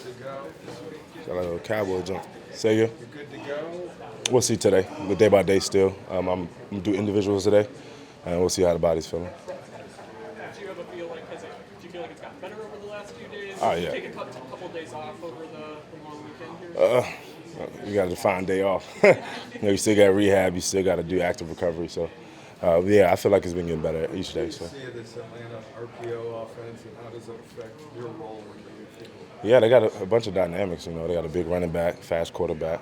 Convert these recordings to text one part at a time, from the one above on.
to go this weekend? Got a little cowboy jump. Say again? You're good to go? We'll see today. The day by day still. I'm gonna do individuals today, and we'll see how the body's feeling. Do you ever feel like do you feel like it's gotten better over the last few days? Oh, Did you yeah. take a couple of days off over the long weekend here? You got to define day off. You still got rehab. You still got to do active recovery. So, yeah, I feel like it's been getting better each day. So, See this Atlanta RPO offense, and how does it affect your role in the field? yeah, they got a bunch of dynamics. They got a big running back, fast quarterback,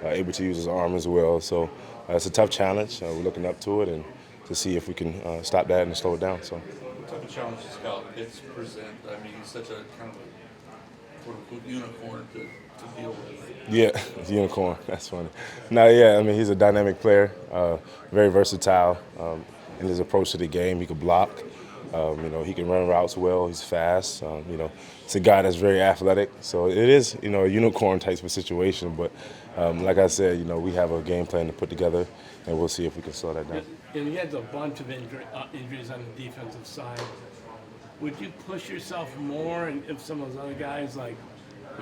able to use his arm as well. So, it's a tough challenge. We're looking up to it and to see if we can stop that and slow it down. So. What type of challenges Scout Pitts present? I mean, he's such a kind of a quote-unquote unicorn to deal with. Yeah, it's a unicorn. That's funny. No, yeah, I mean, he's a dynamic player, very versatile in his approach to the game. He can block. He can run routes well. He's fast. It's a guy that's very athletic. So it is, a unicorn type of situation. But like I said, we have a game plan to put together, and we'll see if we can slow that down. And he had a bunch of injuries on the defensive side. Would you push yourself more if some of those other guys like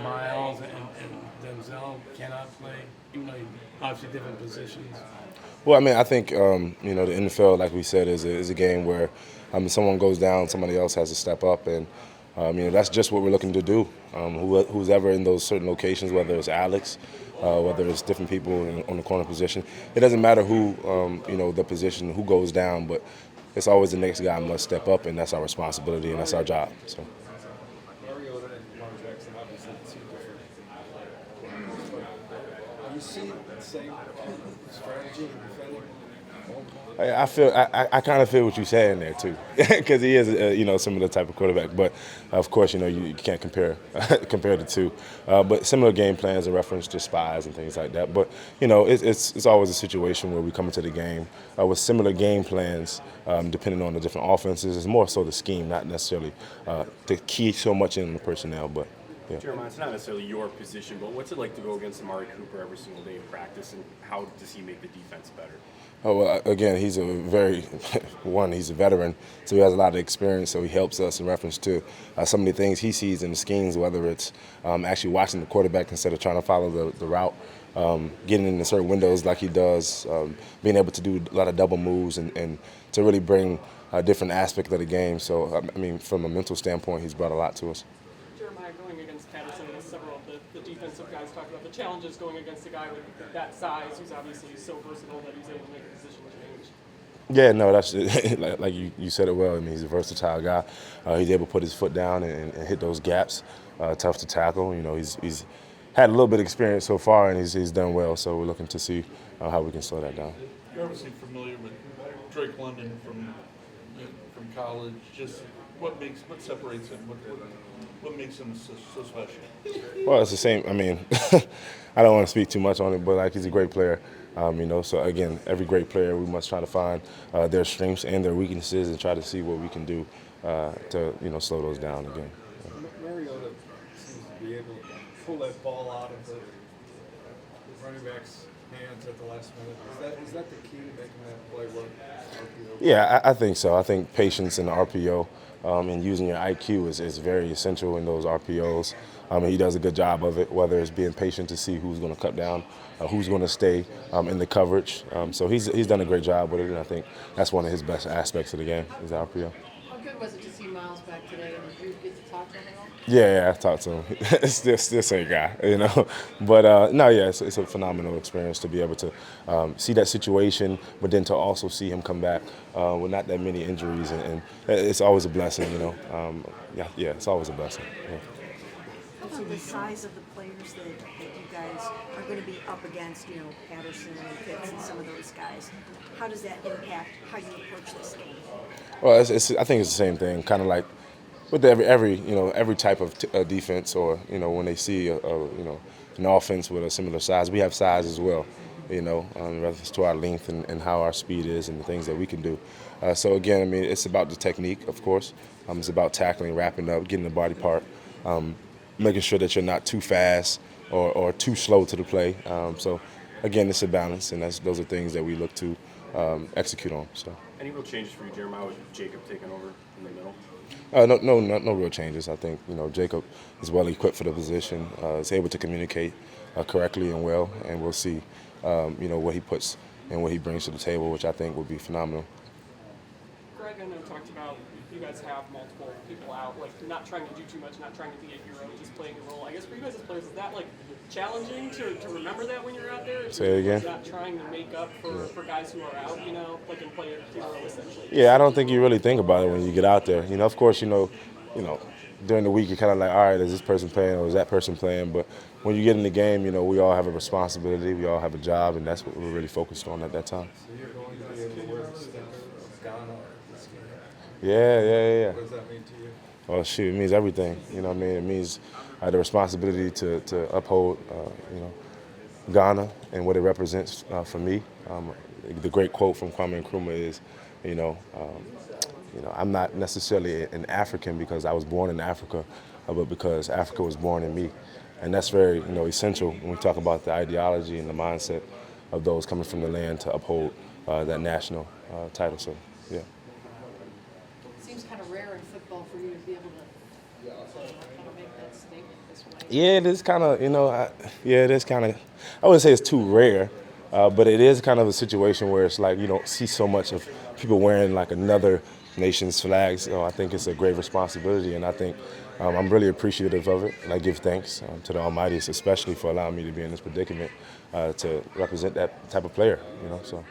Miles and Denzel cannot play, even though obviously different positions? Well, I mean, I think the NFL, like we said, is a game where someone goes down, somebody else has to step up, and that's just what we're looking to do. Who's ever in those certain locations, whether it's Alex, whether it's different people on the corner position, it doesn't matter who the position, who goes down, but it's always the next guy must step up, and that's our responsibility and that's our job. So. Mariota and Lamar Jackson, obviously, two different. Do you see the same strategy in defending? I kind of feel what you're saying there too, because he is similar type of quarterback. But of course, you can't compare the two. But similar game plans in reference to spies and things like that. But it's always a situation where we come into the game with similar game plans, depending on the different offenses. It's more so the scheme, not necessarily the key so much in the personnel. But yeah. Jeremiah, it's not necessarily your position, but what's it like to go against Amari Cooper every single day in practice, and how does he make the defense better? Oh, well, again, he's he's a veteran, so he has a lot of experience, so he helps us in reference to some of the things he sees in the schemes, whether it's actually watching the quarterback instead of trying to follow the route, getting into certain windows like he does, being able to do a lot of double moves and to really bring a different aspect of the game. So, I mean, from a mental standpoint, he's brought a lot to us. Jeremiah, going against Patterson, as several of the defensive guys talked about the challenges going against a guy with that size, who's obviously so versatile that he's able to make a position change. Yeah, no, that's like you said it well. I mean, he's a versatile guy. He's able to put his foot down and hit those gaps. Tough to tackle. He's had a little bit of experience so far, and he's done well. So we're looking to see how we can slow that down. You're obviously familiar with Drake London from college. Just what separates him? What makes him so special? Well, it's the same. I mean, I don't want to speak too much on it, but he's a great player. So again, every great player, we must try to find their strengths and their weaknesses and try to see what we can do to slow those down again. Mariota seems to be able to pull that ball out of the running back's hands at the last minute. Is that the key to making that play work? RPO? Yeah, I think so. I think patience in the RPO and using your IQ is very essential in those RPOs. He does a good job of it, whether it's being patient to see who's going to cut down, who's going to stay in the coverage. So he's done a great job with it, and I think that's one of his best aspects of the game is the RPO. How good was it to see Miles back today? And did you get to talk to him at all? Yeah, I talked to him. still same guy, But no, yeah, it's a phenomenal experience to be able to see that situation, but then to also see him come back with not that many injuries, and it's always a blessing, Yeah, it's always a blessing. Yeah. How about the size of the players that you guys are going to be up against, Patterson and Pitts and some of those guys? How does that impact how you approach this game? Well, I think it's the same thing, kind of like with every type of defense, or when they see an offense with a similar size, we have size as well. Reference to our length and how our speed is and the things that we can do. So again, I mean, it's about the technique, of course. It's about tackling, wrapping up, getting the body part, making sure that you're not too fast or too slow to the play. So again, it's a balance, and those are things that we look to execute on. So. Any real changes for you, Jeremiah, with Jacob taking over in the middle? No real changes. I think Jacob is well equipped for the position. Is able to communicate correctly and well, and we'll see what he puts and what he brings to the table, which I think will be phenomenal. Greg, I know talked about you guys have multiple people out, like not trying to do too much, not trying to be a hero, just playing a role. I guess for you guys as players, is that like challenging to remember that when you're out there? Say it again? Not trying to make up for guys who are out, like and play a hero essentially. Yeah, I don't think you really think about it when you get out there. Of course, during the week you're kind of like, all right, is this person playing or is that person playing? But when you get in the game, we all have a responsibility, we all have a job, and that's what we're really focused on at that time. So you're going to be able to wear the sticker of Ghana this game. Yeah. What does that mean to you? Well, shoot, it means everything. It means the responsibility to uphold, Ghana and what it represents for me. The great quote from Kwame Nkrumah is, I'm not necessarily an African because I was born in Africa, but because Africa was born in me. And that's very, essential when we talk about the ideology and the mindset of those coming from the land to uphold that national title. So, yeah. Seems kind of rare in football for you to be able to kind of make that statement this way. Yeah, it is kind of, it is kind of, I wouldn't say it's too rare, but it is kind of a situation where it's like you don't see so much of people wearing like another nation's flags. I think it's a great responsibility, and I think I'm really appreciative of it, and I give thanks to the Almighty, especially for allowing me to be in this predicament to represent that type of player, so.